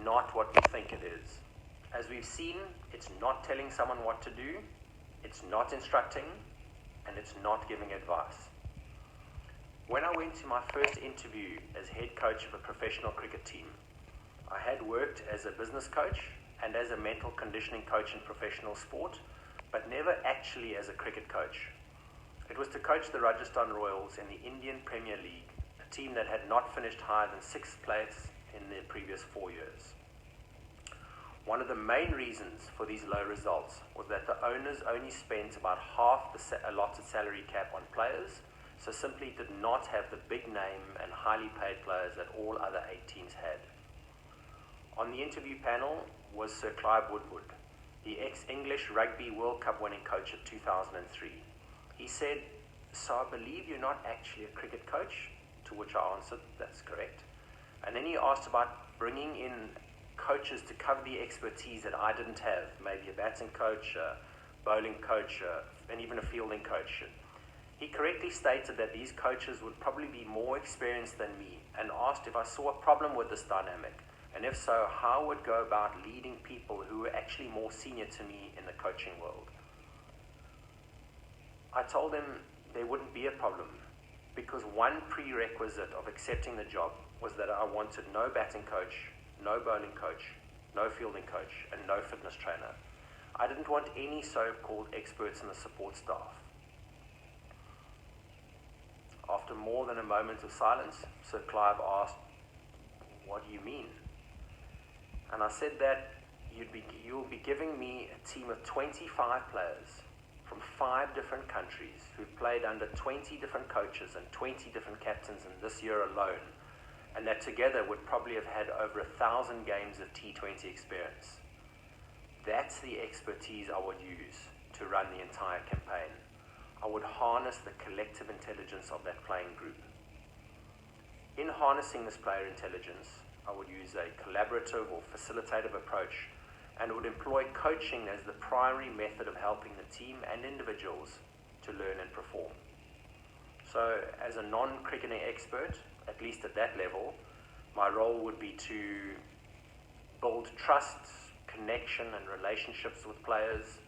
not what we think it is. As we've seen, it's not telling someone what to do, it's not instructing, and it's not giving advice. When I went to my first interview as head coach of a professional cricket team, I had worked as a business coach and as a mental conditioning coach in professional sport, but never actually as a cricket coach. It was to coach the Rajasthan Royals in the Indian Premier League, a team that had not finished higher than 6th place in their previous 4 years. One of the main reasons for these low results was that the owners only spent about half the allotted salary cap on players, so simply did not have the big name and highly paid players that all other 8 teams had. On the interview panel was Sir Clive Woodward, the ex-English Rugby World Cup winning coach of 2003. He said, "So I believe you're not actually a cricket coach?" To which I answered, "That's correct." And then he asked about bringing in coaches to cover the expertise that I didn't have, maybe a batting coach, a bowling coach, and even a fielding coach. He correctly stated that these coaches would probably be more experienced than me, and asked if I saw a problem with this dynamic, and if so, how I would go about leading people who were actually more senior to me in the coaching world. I told him there wouldn't be a problem, because one prerequisite of accepting the job was that I wanted no batting coach, no bowling coach, no fielding coach, and no fitness trainer. I didn't want any so-called experts in the support staff. After more than a moment of silence, Sir Clive asked, "What do you mean?" And I said that you'll be giving me a team of 25 players from 5 different countries who played under 20 different coaches and 20 different captains in this year alone, and that together would probably have had over 1,000 games of T20 experience. That's the expertise I would use to run the entire campaign. I would harness the collective intelligence of that playing group. In harnessing this player intelligence, I would use a collaborative or facilitative approach and would employ coaching as the primary method of helping the team and individuals to learn and perform. So, as a non-cricketing expert, at least at that level, my role would be to build trust, connection, and relationships with players,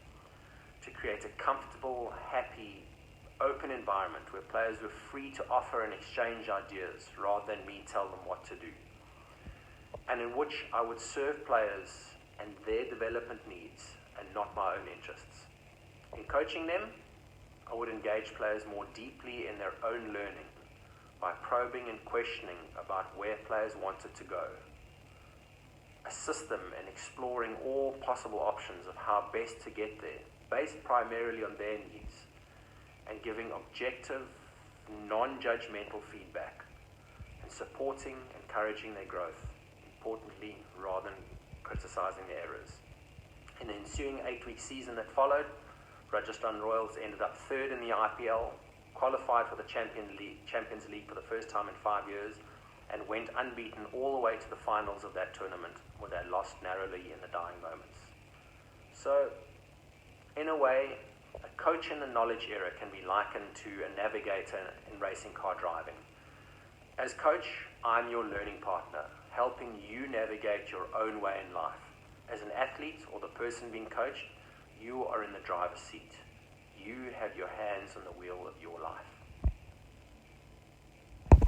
to create a comfortable, happy, open environment where players were free to offer and exchange ideas rather than me tell them what to do, and in which I would serve players and their development needs and not my own interests. In coaching them, I would engage players more deeply in their own learning by probing and questioning about where players wanted to go, assist them in exploring all possible options of how best to get there, based primarily on their needs, and giving objective, non-judgmental feedback, and supporting, encouraging their growth, importantly, rather than criticizing their errors. In the ensuing 8-week season that followed, Rajasthan Royals ended up 3rd in the IPL, qualified for the Champions League for the first time in 5 years, and went unbeaten all the way to the finals of that tournament, where they lost narrowly in the dying moments. So, in a way, a coach in the knowledge era can be likened to a navigator in racing car driving. As coach, I'm your learning partner, helping you navigate your own way in life. As an athlete or the person being coached, you are in the driver's seat. You have your hands on the wheel of your life.